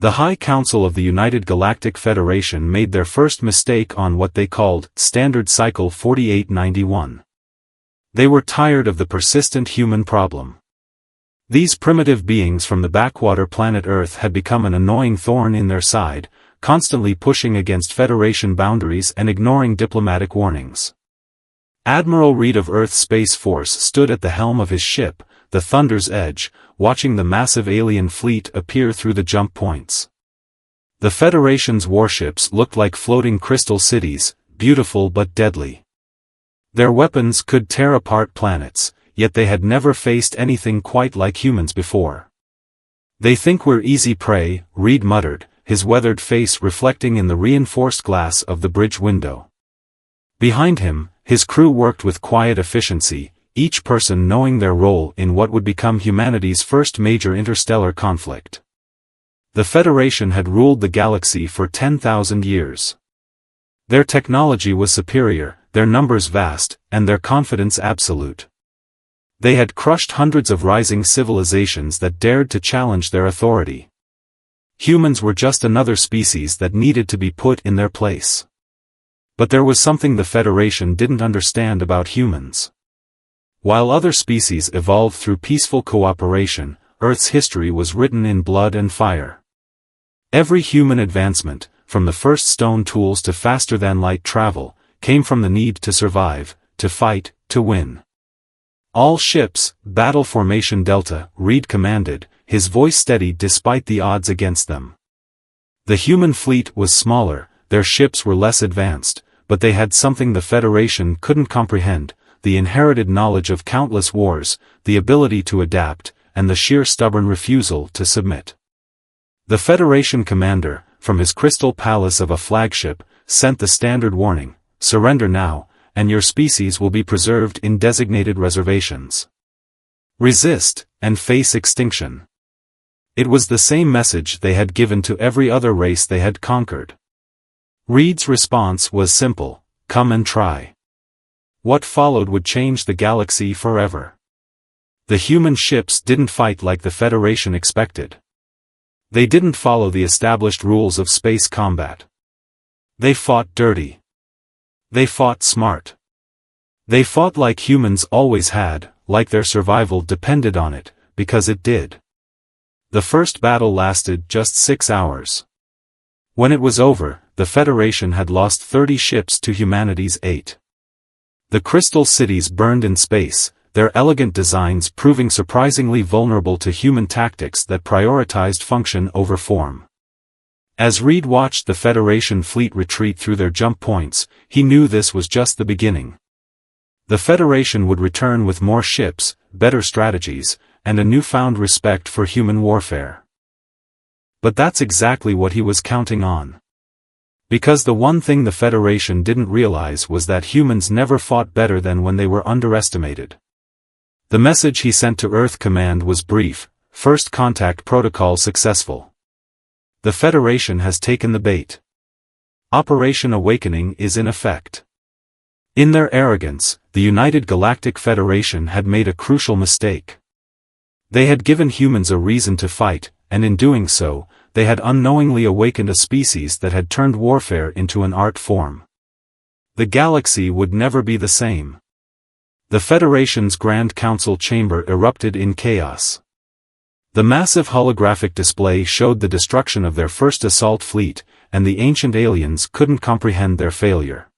The High Council of the United Galactic Federation made their first mistake on what they called Standard Cycle 4891. They were tired of the persistent human problem. These primitive beings from the backwater planet Earth had become an annoying thorn in their side, constantly pushing against Federation boundaries and ignoring diplomatic warnings. Admiral Reed of Earth Space Force stood at the helm of his ship, the Thunder's Edge, watching the massive alien fleet appear through the jump points. The Federation's warships looked like floating crystal cities, beautiful but deadly. Their weapons could tear apart planets, yet they had never faced anything quite like humans before. "They think we're easy prey," Reed muttered, his weathered face reflecting in the reinforced glass of the bridge window. Behind him, his crew worked with quiet efficiency, each person knowing their role in what would become humanity's first major interstellar conflict. The Federation had ruled the galaxy for 10,000 years. Their technology was superior, their numbers vast, and their confidence absolute. They had crushed hundreds of rising civilizations that dared to challenge their authority. Humans were just another species that needed to be put in their place. But there was something the Federation didn't understand about humans. While other species evolved through peaceful cooperation, Earth's history was written in blood and fire. Every human advancement, from the first stone tools to faster-than-light travel, came from the need to survive, to fight, to win. "All ships, battle formation Delta," Reed commanded, his voice steady despite the odds against them. The human fleet was smaller, their ships were less advanced, but they had something the Federation couldn't comprehend: the inherited knowledge of countless wars, the ability to adapt, and the sheer stubborn refusal to submit. The Federation commander, from his crystal palace of a flagship, sent the standard warning: "Surrender now, and your species will be preserved in designated reservations. Resist, and face extinction." It was the same message they had given to every other race they had conquered. Reed's response was simple: "Come and try." What followed would change the galaxy forever. The human ships didn't fight like the Federation expected. They didn't follow the established rules of space combat. They fought dirty. They fought smart. They fought like humans always had, like their survival depended on it, because it did. The first battle lasted just 6 hours. When it was over, the Federation had lost 30 ships to humanity's 8. The crystal cities burned in space, their elegant designs proving surprisingly vulnerable to human tactics that prioritized function over form. As Reed watched the Federation fleet retreat through their jump points, he knew this was just the beginning. The Federation would return with more ships, better strategies, and a newfound respect for human warfare. But that's exactly what he was counting on. Because the one thing the Federation didn't realize was that humans never fought better than when they were underestimated. The message he sent to Earth Command was brief: "First contact protocol successful. The Federation has taken the bait. Operation Awakening is in effect." In their arrogance, the United Galactic Federation had made a crucial mistake. They had given humans a reason to fight, and in doing so, they had unknowingly awakened a species that had turned warfare into an art form. The galaxy would never be the same. The Federation's Grand Council chamber erupted in chaos. The massive holographic display showed the destruction of their first assault fleet, and the ancient aliens couldn't comprehend their failure.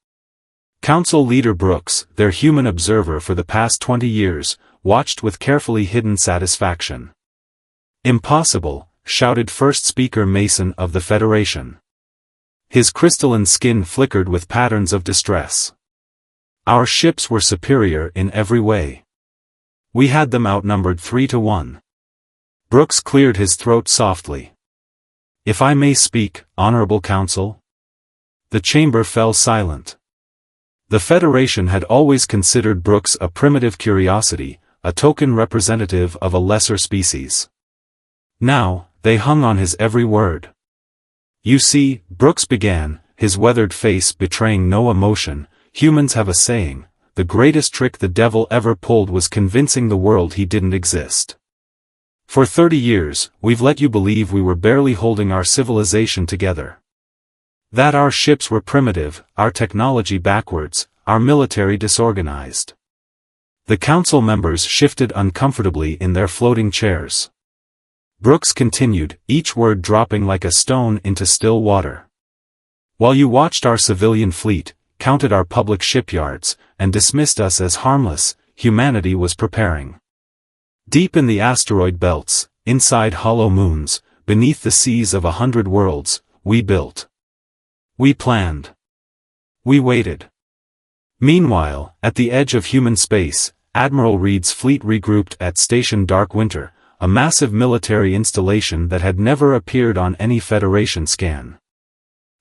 Council leader Brooks, their human observer for the past 20 years, watched with carefully hidden satisfaction. "Impossible," shouted First Speaker Mason of the Federation. His crystalline skin flickered with patterns of distress. "Our ships were superior in every way. We had them outnumbered 3-1. Brooks cleared his throat softly. "If I may speak, Honorable Council?" The chamber fell silent. The Federation had always considered Brooks a primitive curiosity, a token representative of a lesser species. Now, they hung on his every word. "You see," Brooks began, his weathered face betraying no emotion, "humans have a saying: the greatest trick the devil ever pulled was convincing the world he didn't exist. For 30 years, we've let you believe we were barely holding our civilization together. That our ships were primitive, our technology backwards, our military disorganized. The council members shifted uncomfortably in their floating chairs. Brooks continued, each word dropping like a stone into still water. While you watched our civilian fleet, counted our public shipyards, and dismissed us as harmless, humanity was preparing. Deep in the asteroid belts, inside hollow moons, beneath the seas of 100 worlds, we built. We planned. We waited. Meanwhile, at the edge of human space, Admiral Reed's fleet regrouped at Station Dark Winter, a massive military installation that had never appeared on any Federation scan.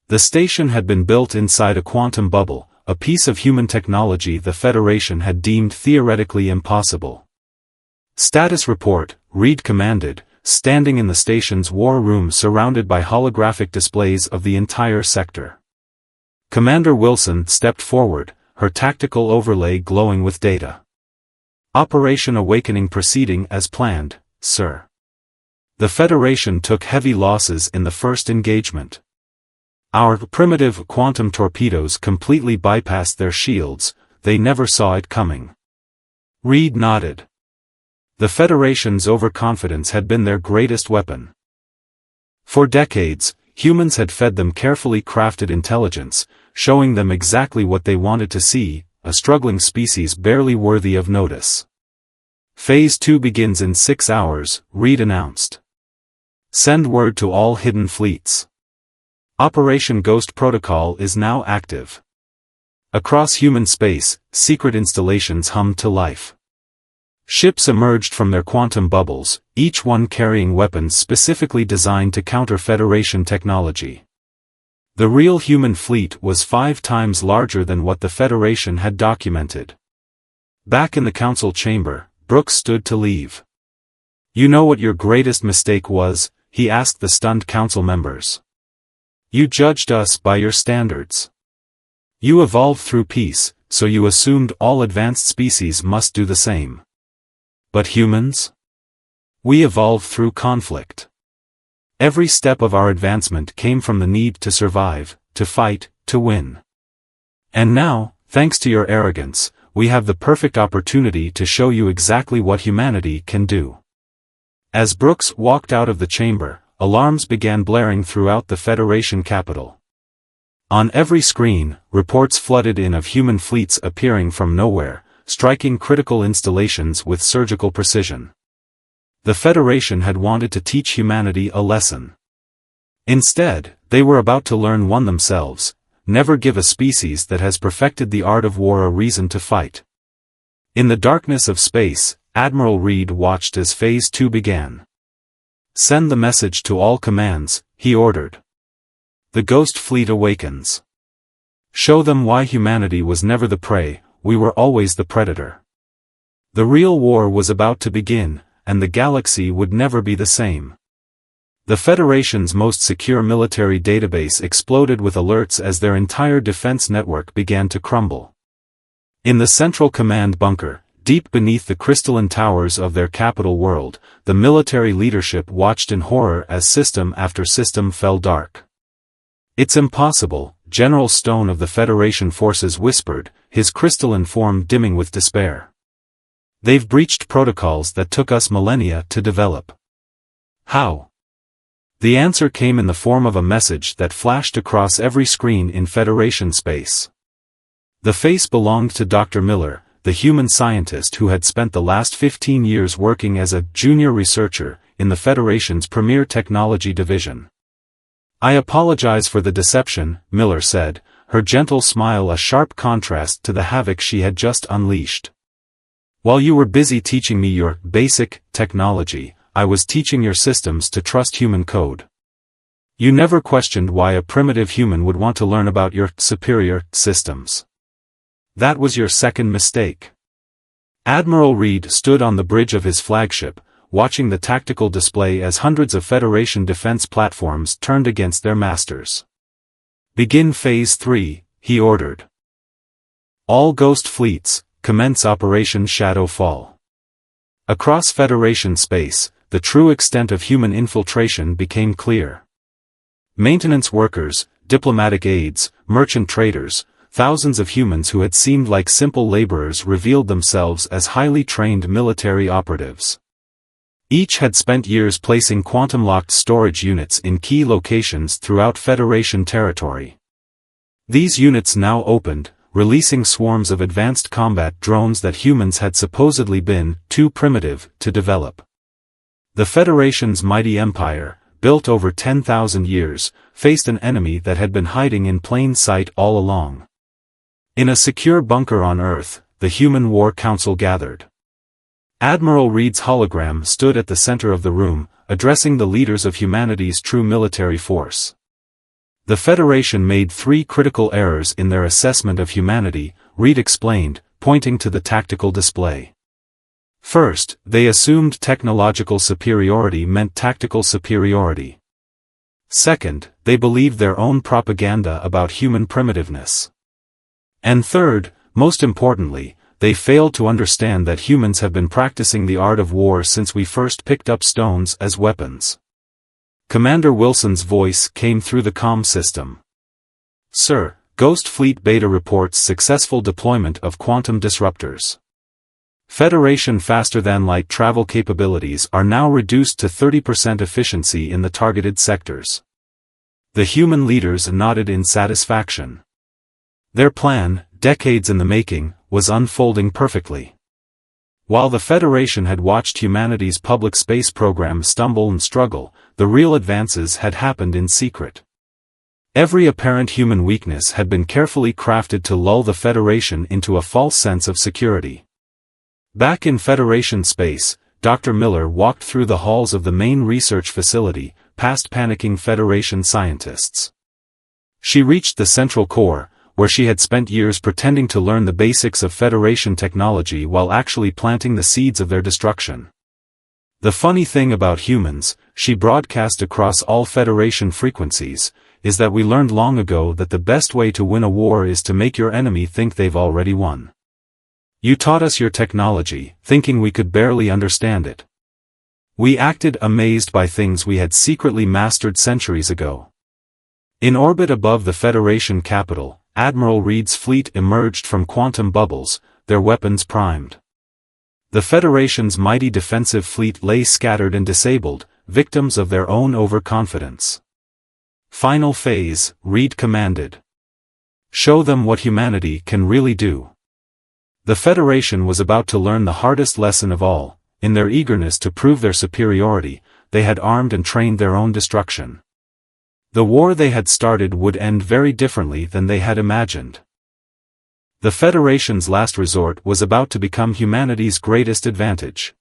The station had been built inside a quantum bubble, a piece of human technology the Federation had deemed theoretically impossible. Status report, Reed commanded, standing in the station's war room surrounded by holographic displays of the entire sector. Commander Wilson stepped forward, her tactical overlay glowing with data. Operation Awakening proceeding as planned, sir. The Federation took heavy losses in the first engagement. Our primitive quantum torpedoes completely bypassed their shields, they never saw it coming. Reed nodded. The Federation's overconfidence had been their greatest weapon. For decades, humans had fed them carefully crafted intelligence, showing them exactly what they wanted to see, a struggling species barely worthy of notice. Phase 2 begins in 6 hours, Reed announced. Send word to all hidden fleets. Operation Ghost Protocol is now active. Across human space, secret installations hummed to life. Ships emerged from their quantum bubbles, each one carrying weapons specifically designed to counter Federation technology. The real human fleet was 5 times larger than what the Federation had documented. Back in the council chamber, Brooks stood to leave. You know what your greatest mistake was? He asked the stunned council members. You judged us by your standards. You evolved through peace, so you assumed all advanced species must do the same. But humans? We evolved through conflict. Every step of our advancement came from the need to survive, to fight, to win. And now, thanks to your arrogance, we have the perfect opportunity to show you exactly what humanity can do. As Brooks walked out of the chamber, alarms began blaring throughout the Federation capital. On every screen, reports flooded in of human fleets appearing from nowhere, striking critical installations with surgical precision. The Federation had wanted to teach humanity a lesson. Instead, they were about to learn one themselves: never give a species that has perfected the art of war a reason to fight. In the darkness of space, Admiral Reed watched as Phase 2 began. Send the message to all commands, he ordered. The Ghost Fleet awakens. Show them why humanity was never the prey, we were always the predator. The real war was about to begin, and the galaxy would never be the same. The Federation's most secure military database exploded with alerts as their entire defense network began to crumble. In the central command bunker, deep beneath the crystalline towers of their capital world, the military leadership watched in horror as system after system fell dark. It's impossible, General Stone of the Federation forces whispered, his crystalline form dimming with despair. They've breached protocols that took us millennia to develop. How? The answer came in the form of a message that flashed across every screen in Federation space. The face belonged to Dr. Miller, the human scientist who had spent the last 15 years working as a junior researcher in the Federation's premier technology division. I apologize for the deception, Miller said, her gentle smile a sharp contrast to the havoc she had just unleashed. While you were busy teaching me your basic technology, I was teaching your systems to trust human code. You never questioned why a primitive human would want to learn about your superior systems. That was your second mistake. Admiral Reed stood on the bridge of his flagship, watching the tactical display as hundreds of Federation defense platforms turned against their masters. Begin Phase 3, he ordered. All Ghost fleets, commence Operation Shadow Fall. Across Federation space, the true extent of human infiltration became clear. Maintenance workers, diplomatic aides, merchant traders, thousands of humans who had seemed like simple laborers revealed themselves as highly trained military operatives. Each had spent years placing quantum-locked storage units in key locations throughout Federation territory. These units now opened, releasing swarms of advanced combat drones that humans had supposedly been too primitive to develop. The Federation's mighty empire, built over 10,000 years, faced an enemy that had been hiding in plain sight all along. In a secure bunker on Earth, the Human War Council gathered. Admiral Reed's hologram stood at the center of the room, addressing the leaders of humanity's true military force. The Federation made 3 critical errors in their assessment of humanity, Reed explained, pointing to the tactical display. First, they assumed technological superiority meant tactical superiority. Second, they believed their own propaganda about human primitiveness. And third, most importantly, they failed to understand that humans have been practicing the art of war since we first picked up stones as weapons. Commander Wilson's voice came through the comm system. "Sir, Ghost Fleet Beta reports successful deployment of quantum disruptors. Federation faster-than-light travel capabilities are now reduced to 30% efficiency in the targeted sectors." The human leaders nodded in satisfaction. Their plan, decades in the making, was unfolding perfectly. While the Federation had watched humanity's public space program stumble and struggle, the real advances had happened in secret. Every apparent human weakness had been carefully crafted to lull the Federation into a false sense of security. Back in Federation space, Dr. Miller walked through the halls of the main research facility, past panicking Federation scientists. She reached the central core, where she had spent years pretending to learn the basics of Federation technology while actually planting the seeds of their destruction. The funny thing about humans, she broadcast across all Federation frequencies, is that we learned long ago that the best way to win a war is to make your enemy think they've already won. You taught us your technology, thinking we could barely understand it. We acted amazed by things we had secretly mastered centuries ago. In orbit above the Federation capital, Admiral Reed's fleet emerged from quantum bubbles, their weapons primed. The Federation's mighty defensive fleet lay scattered and disabled, victims of their own overconfidence. "Final phase," Reed commanded. "Show them what humanity can really do." The Federation was about to learn the hardest lesson of all. In their eagerness to prove their superiority, they had armed and trained their own destruction. The war they had started would end very differently than they had imagined. The Federation's last resort was about to become humanity's greatest advantage.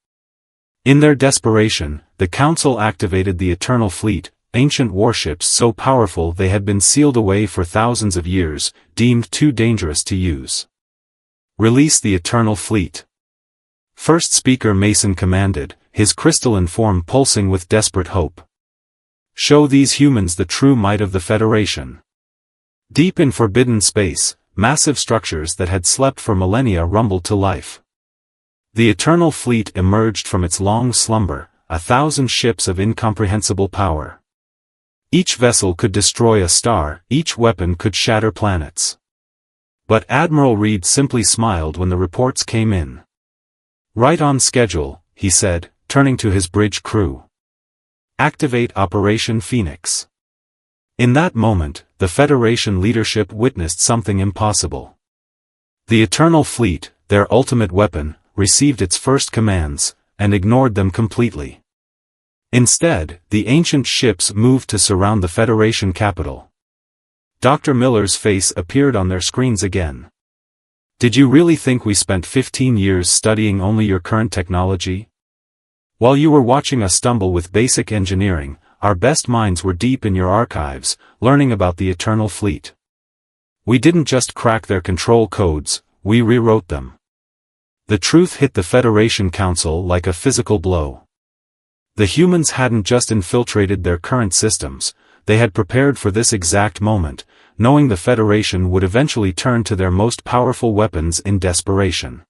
In their desperation, the Council activated the Eternal Fleet, ancient warships so powerful they had been sealed away for thousands of years, deemed too dangerous to use. "Release the Eternal Fleet." First Speaker Mason commanded, his crystalline form pulsing with desperate hope. "Show these humans the true might of the Federation." Deep in forbidden space, massive structures that had slept for millennia rumbled to life. The Eternal Fleet emerged from its long slumber, 1,000 ships of incomprehensible power. Each vessel could destroy a star, each weapon could shatter planets. But Admiral Reed simply smiled when the reports came in. "Right on schedule," he said, turning to his bridge crew. "Activate Operation Phoenix." In that moment, the Federation leadership witnessed something impossible. The Eternal Fleet, their ultimate weapon, received its first commands, and ignored them completely. Instead, the ancient ships moved to surround the Federation capital. Dr. Miller's face appeared on their screens again. "Did you really think we spent 15 years studying only your current technology? While you were watching us stumble with basic engineering, our best minds were deep in your archives, learning about the Eternal Fleet. We didn't just crack their control codes, we rewrote them." The truth hit the Federation Council like a physical blow. The humans hadn't just infiltrated their current systems, they had prepared for this exact moment, knowing the Federation would eventually turn to their most powerful weapons in desperation.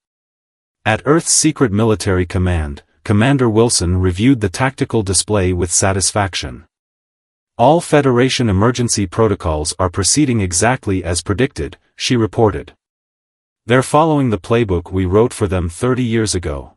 At Earth's secret military command, Commander Wilson reviewed the tactical display with satisfaction. "All Federation emergency protocols are proceeding exactly as predicted," she reported. "They're following the playbook we wrote for them 30 years ago.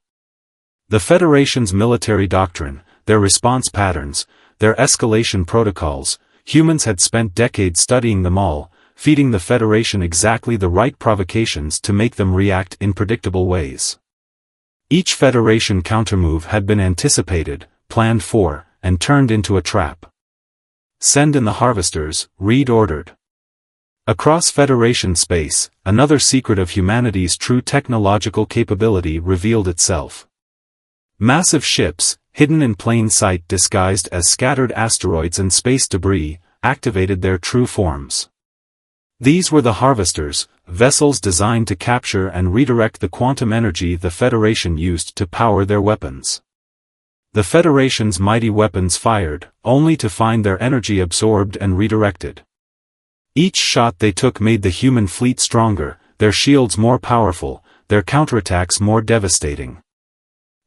The Federation's military doctrine, their response patterns, their escalation protocols, humans had spent decades studying them all, feeding the Federation exactly the right provocations to make them react in predictable ways. Each Federation countermove had been anticipated, planned for, and turned into a trap. Send in the harvesters," Reed ordered. Across Federation space, another secret of humanity's true technological capability revealed itself. Massive ships, hidden in plain sight disguised as scattered asteroids and space debris, activated their true forms. These were the harvesters, vessels designed to capture and redirect the quantum energy the Federation used to power their weapons. The Federation's mighty weapons fired, only to find their energy absorbed and redirected. Each shot they took made the human fleet stronger, their shields more powerful, their counterattacks more devastating.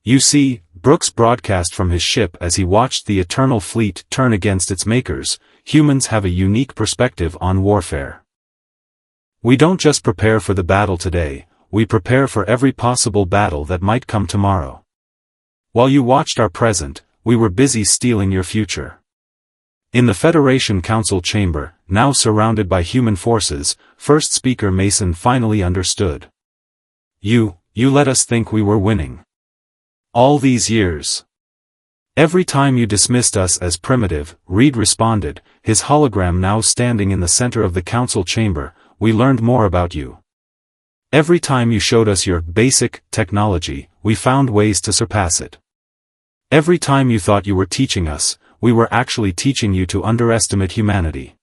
"You see," Brooks broadcast from his ship as he watched the Eternal Fleet turn against its makers, "humans have a unique perspective on warfare. We don't just prepare for the battle today, we prepare for every possible battle that might come tomorrow. While you watched our present, we were busy stealing your future." In the Federation Council chamber, now surrounded by human forces, First Speaker Mason finally understood. You let us think we were winning. All these years. Every time you dismissed us as primitive," Reed responded, his hologram now standing in the center of the council chamber, "we learned more about you. Every time you showed us your basic technology, we found ways to surpass it. Every time you thought you were teaching us, we were actually teaching you to underestimate humanity."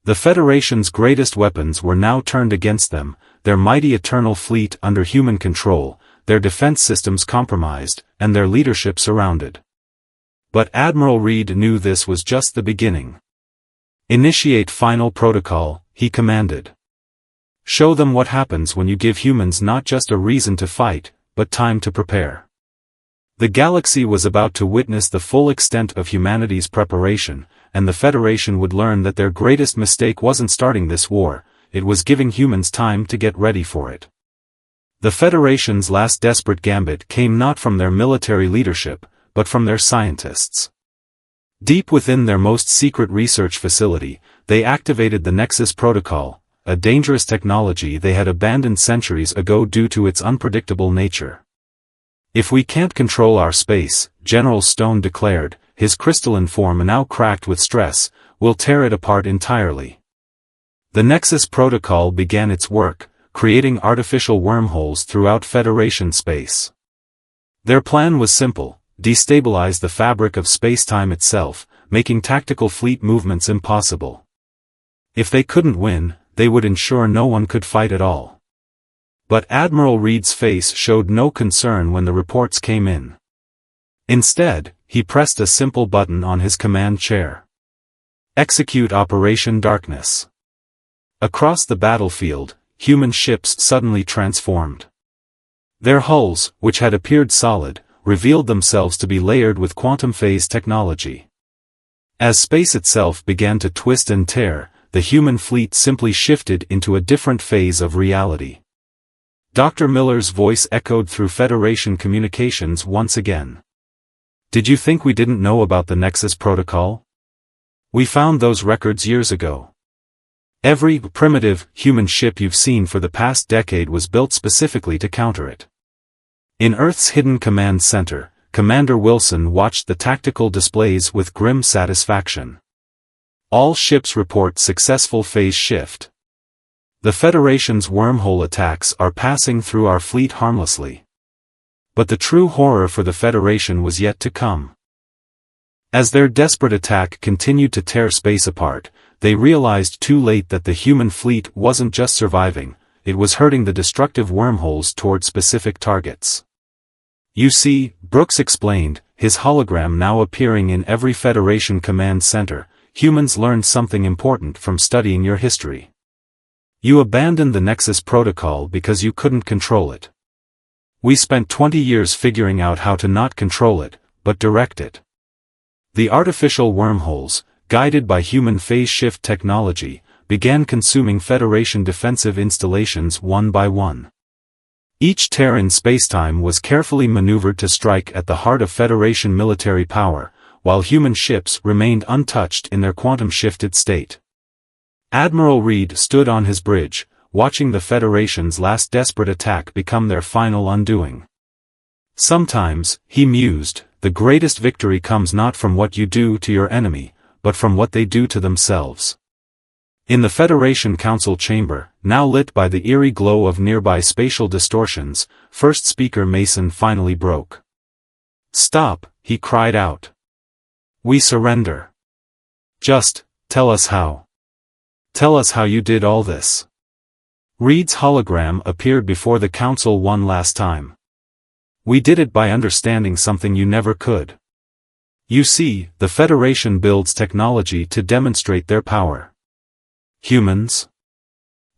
The Federation's greatest weapons were now turned against them, their mighty Eternal Fleet under human control, their defense systems compromised, and their leadership surrounded. But Admiral Reed knew this was just the beginning. "Initiate final protocol," he commanded. "Show them what happens when you give humans not just a reason to fight, but time to prepare." The galaxy was about to witness the full extent of humanity's preparation, and the Federation would learn that their greatest mistake wasn't starting this war, it was giving humans time to get ready for it. The Federation's last desperate gambit came not from their military leadership, but from their scientists. Deep within their most secret research facility, they activated the Nexus Protocol, a dangerous technology they had abandoned centuries ago due to its unpredictable nature. "If we can't control our space," General Stone declared, his crystalline form now cracked with stress, "we'll tear it apart entirely." The Nexus Protocol began its work, creating artificial wormholes throughout Federation space. Their plan was simple: destabilize the fabric of spacetime itself, making tactical fleet movements impossible. If they couldn't win, they would ensure no one could fight at all. But Admiral Reed's face showed no concern when the reports came in. Instead, he pressed a simple button on his command chair. Execute Operation Darkness. Across the battlefield, human ships suddenly transformed. Their hulls, which had appeared solid, revealed themselves to be layered with quantum phase technology. As space itself began to twist and tear, the human fleet simply shifted into a different phase of reality. Dr. Miller's voice echoed through Federation communications once again. "Did you think we didn't know about the Nexus Protocol? We found those records years ago. Every primitive, human ship you've seen for the past decade was built specifically to counter it." In Earth's hidden command center, Commander Wilson watched the tactical displays with grim satisfaction. "All ships report successful phase shift. The Federation's wormhole attacks are passing through our fleet harmlessly." But the true horror for the Federation was yet to come. As their desperate attack continued to tear space apart, they realized too late that the human fleet wasn't just surviving, it was hurting the destructive wormholes toward specific targets. "You see," Brooks explained, his hologram now appearing in every Federation command center, "humans learned something important from studying your history. You abandoned the Nexus Protocol because you couldn't control it. We spent 20 years figuring out how to not control it, but direct it. The artificial wormholes, guided by human phase shift technology, began consuming Federation defensive installations one by one. Each tear in spacetime was carefully maneuvered to strike at the heart of Federation military power, while human ships remained untouched in their quantum-shifted state. Admiral Reed stood on his bridge, watching the Federation's last desperate attack become their final undoing. Sometimes, he mused, the greatest victory comes not from what you do to your enemy, but from what they do to themselves. In the Federation Council chamber, now lit by the eerie glow of nearby spatial distortions, First Speaker Mason finally broke. "Stop," he cried out. "We surrender. Just, tell us how. Tell us how you did all this." Reed's hologram appeared before the Council one last time. "We did it by understanding something you never could. You see, the Federation builds technology to demonstrate their power. Humans?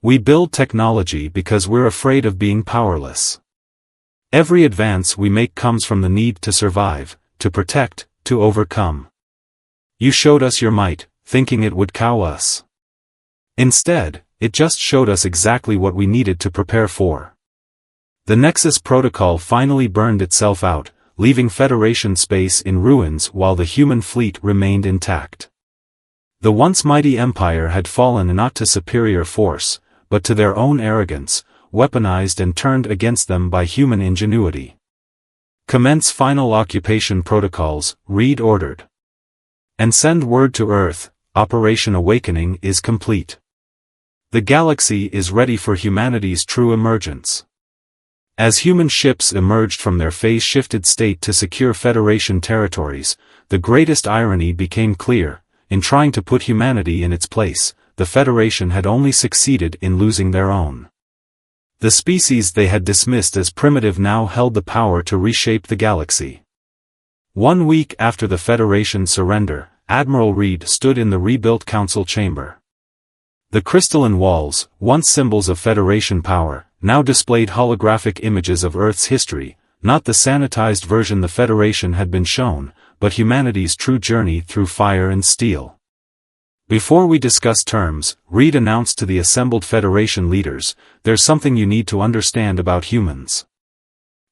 We build technology because we're afraid of being powerless. Every advance we make comes from the need to survive, to protect, to overcome. You showed us your might, thinking it would cow us. Instead, it just showed us exactly what we needed to prepare for." The Nexus Protocol finally burned itself out, leaving Federation space in ruins while the human fleet remained intact. The once mighty Empire had fallen not to superior force, but to their own arrogance, weaponized and turned against them by human ingenuity. "Commence final occupation protocols," Reed ordered. "And send word to Earth, Operation Awakening is complete. The galaxy is ready for humanity's true emergence." As human ships emerged from their phase-shifted state to secure Federation territories, the greatest irony became clear. In trying to put humanity in its place, the Federation had only succeeded in losing their own. The species they had dismissed as primitive now held the power to reshape the galaxy. 1 week after the Federation's surrender, Admiral Reed stood in the rebuilt Council chamber. The crystalline walls, once symbols of Federation power, now displayed holographic images of Earth's history, not the sanitized version the Federation had been shown, but humanity's true journey through fire and steel. "Before we discuss terms," Reed announced to the assembled Federation leaders, "there's something you need to understand about humans.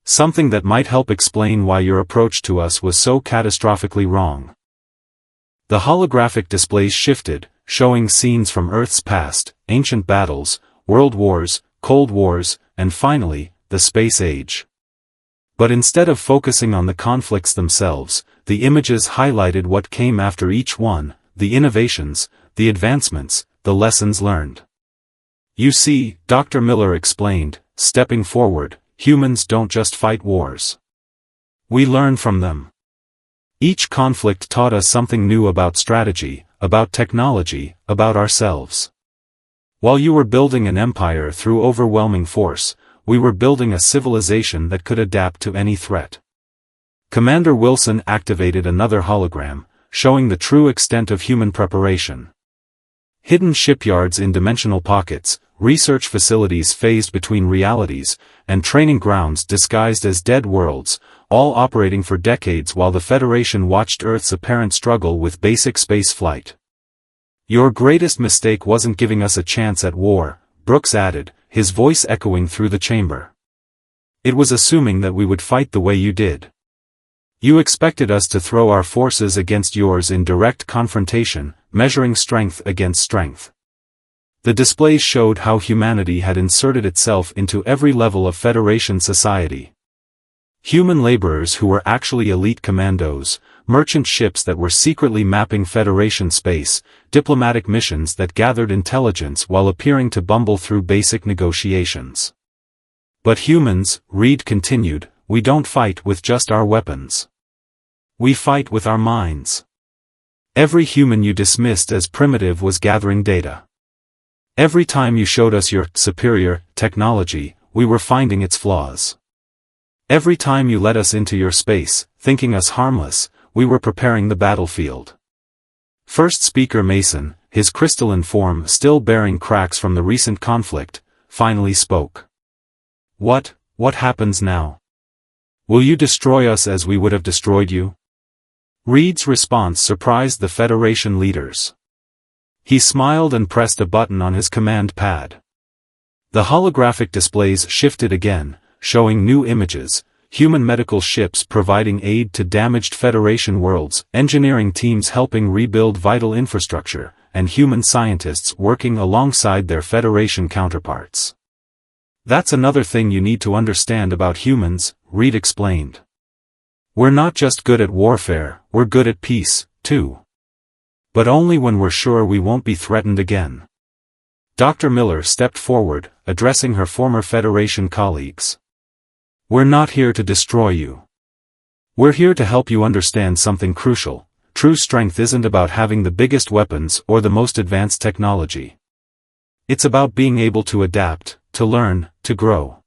Something that might help explain why your approach to us was so catastrophically wrong." The holographic displays shifted, showing scenes from Earth's past, ancient battles, world wars, cold wars, and finally, the space age. But instead of focusing on the conflicts themselves, the images highlighted what came after each one, the innovations, the advancements, the lessons learned. "You see," Dr. Miller explained, stepping forward, "humans don't just fight wars. We learn from them. Each conflict taught us something new about strategy, about technology, about ourselves. While you were building an empire through overwhelming force, we were building a civilization that could adapt to any threat." Commander Wilson activated another hologram, showing the true extent of human preparation. Hidden shipyards in dimensional pockets, research facilities phased between realities, and training grounds disguised as dead worlds, all operating for decades while the Federation watched Earth's apparent struggle with basic space flight. "Your greatest mistake wasn't giving us a chance at war," Brooks added, his voice echoing through the chamber. "It was assuming that we would fight the way you did. You expected us to throw our forces against yours in direct confrontation, measuring strength against strength." The displays showed how humanity had inserted itself into every level of Federation society. Human laborers who were actually elite commandos, merchant ships that were secretly mapping Federation space, diplomatic missions that gathered intelligence while appearing to bumble through basic negotiations. "But humans," Reed continued, "we don't fight with just our weapons. We fight with our minds. Every human you dismissed as primitive was gathering data. Every time you showed us your superior technology, we were finding its flaws. Every time you let us into your space, thinking us harmless, we were preparing the battlefield." First Speaker Mason, his crystalline form still bearing cracks from the recent conflict, finally spoke. What happens now?" Will you destroy us as we would have destroyed you? Reed's response surprised the Federation leaders. He smiled and pressed a button on his command pad. The holographic displays shifted again, showing new images, human medical ships providing aid to damaged Federation worlds, engineering teams helping rebuild vital infrastructure, and human scientists working alongside their Federation counterparts. That's another thing you need to understand about humans, Reed explained. We're not just good at warfare, we're good at peace, too. But only when we're sure we won't be threatened again. Dr. Miller stepped forward, addressing her former Federation colleagues. We're not here to destroy you. We're here to help you understand something crucial. True strength isn't about having the biggest weapons or the most advanced technology. It's about being able to adapt, to learn, to grow.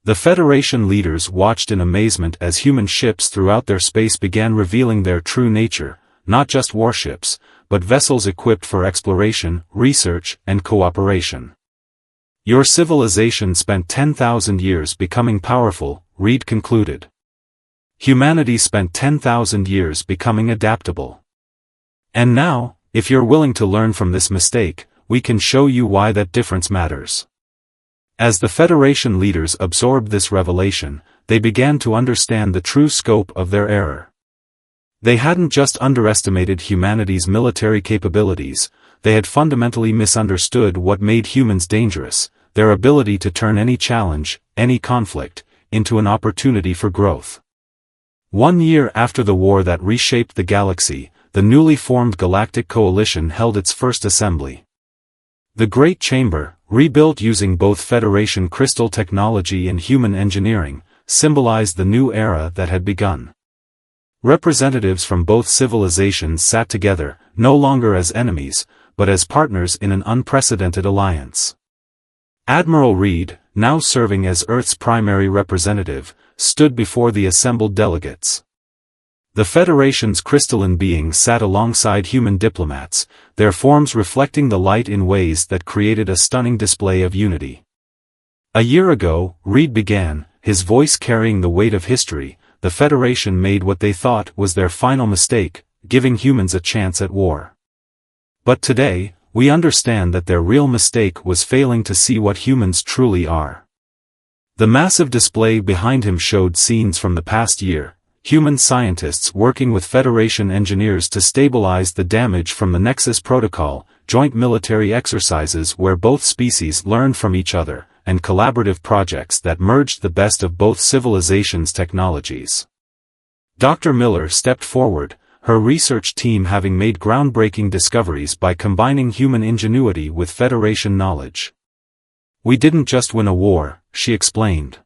The Federation leaders watched in amazement as human ships throughout their space began revealing their true nature, not just warships, but vessels equipped for exploration, research, and cooperation. Your civilization spent 10,000 years becoming powerful, Reed concluded. Humanity spent 10,000 years becoming adaptable. And now, if you're willing to learn from this mistake, we can show you why that difference matters. As the Federation leaders absorbed this revelation, they began to understand the true scope of their error. They hadn't just underestimated humanity's military capabilities, they had fundamentally misunderstood what made humans dangerous, their ability to turn any challenge, any conflict, into an opportunity for growth. 1 year after the war that reshaped the galaxy, the newly formed Galactic Coalition held its first assembly. The Great Chamber, rebuilt using both Federation crystal technology and human engineering, symbolized the new era that had begun. Representatives from both civilizations sat together, no longer as enemies, but as partners in an unprecedented alliance. Admiral Reed, now serving as Earth's primary representative, stood before the assembled delegates. The Federation's crystalline beings sat alongside human diplomats, their forms reflecting the light in ways that created a stunning display of unity. A year ago, Reed began, his voice carrying the weight of history. The Federation made what they thought was their final mistake, giving humans a chance at war. But today, we understand that their real mistake was failing to see what humans truly are. The massive display behind him showed scenes from the past year, human scientists working with Federation engineers to stabilize the damage from the Nexus Protocol, joint military exercises where both species learned from each other, and collaborative projects that merged the best of both civilizations' technologies. Dr. Miller stepped forward, her research team having made groundbreaking discoveries by combining human ingenuity with Federation knowledge. We didn't just win a war, she explained.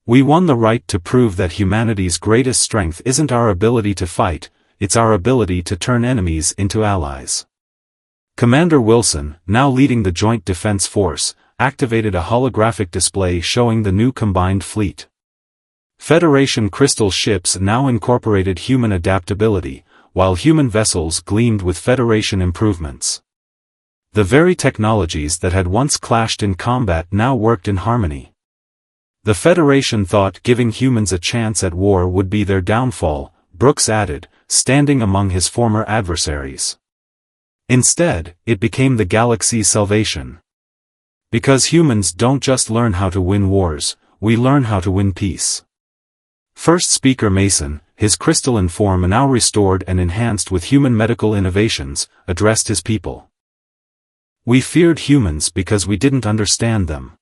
We won the right to prove that humanity's greatest strength isn't our ability to fight, it's our ability to turn enemies into allies. Commander Wilson, now leading the Joint Defense Force, activated a holographic display showing the new combined fleet. Federation crystal ships now incorporated human adaptability, while human vessels gleamed with Federation improvements. The very technologies that had once clashed in combat now worked in harmony. The Federation thought giving humans a chance at war would be their downfall, Brooks added, standing among his former adversaries. Instead, it became the galaxy's salvation. Because humans don't just learn how to win wars, we learn how to win peace. First Speaker Mason, his crystalline form now restored and enhanced with human medical innovations, addressed his people. We feared humans because we didn't understand them.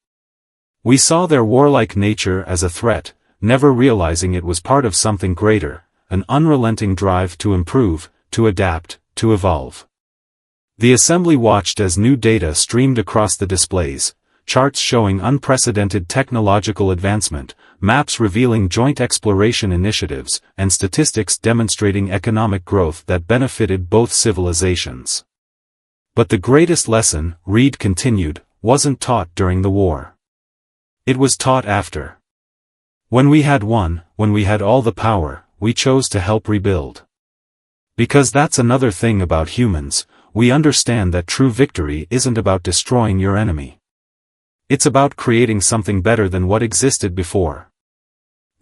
We saw their warlike nature as a threat, never realizing it was part of something greater, an unrelenting drive to improve, to adapt, to evolve. The assembly watched as new data streamed across the displays, charts showing unprecedented technological advancement, maps revealing joint exploration initiatives, and statistics demonstrating economic growth that benefited both civilizations. But the greatest lesson, Reed continued, wasn't taught during the war. It was taught after. When we had won, when we had all the power, we chose to help rebuild. Because that's another thing about humans, we understand that true victory isn't about destroying your enemy. It's about creating something better than what existed before.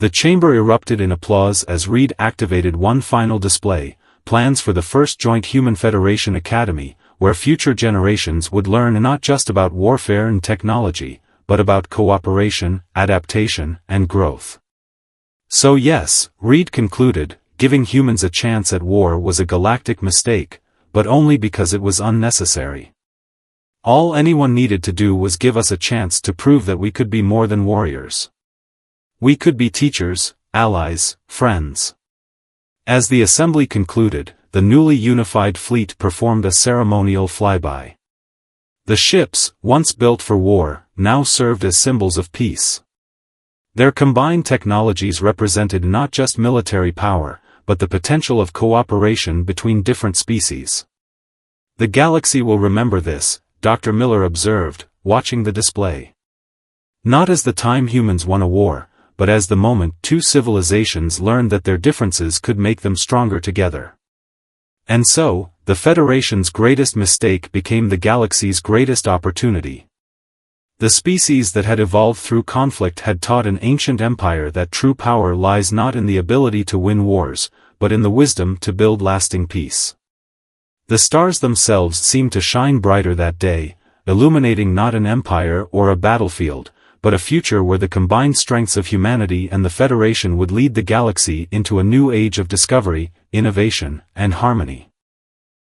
The chamber erupted in applause as Reed activated one final display, plans for the first joint Human Federation Academy, where future generations would learn not just about warfare and technology, but about cooperation, adaptation, and growth. So yes, Reed concluded, giving humans a chance at war was a galactic mistake, but only because it was unnecessary. All anyone needed to do was give us a chance to prove that we could be more than warriors. We could be teachers, allies, friends. As the assembly concluded, the newly unified fleet performed a ceremonial flyby. The ships, once built for war, now served as symbols of peace. Their combined technologies represented not just military power, but the potential of cooperation between different species. The galaxy will remember this, Dr. Miller observed, watching the display. Not as the time humans won a war, but as the moment two civilizations learned that their differences could make them stronger together. And so, the Federation's greatest mistake became the galaxy's greatest opportunity. The species that had evolved through conflict had taught an ancient empire that true power lies not in the ability to win wars, but in the wisdom to build lasting peace. The stars themselves seemed to shine brighter that day, illuminating not an empire or a battlefield, but a future where the combined strengths of humanity and the Federation would lead the galaxy into a new age of discovery, innovation, and harmony.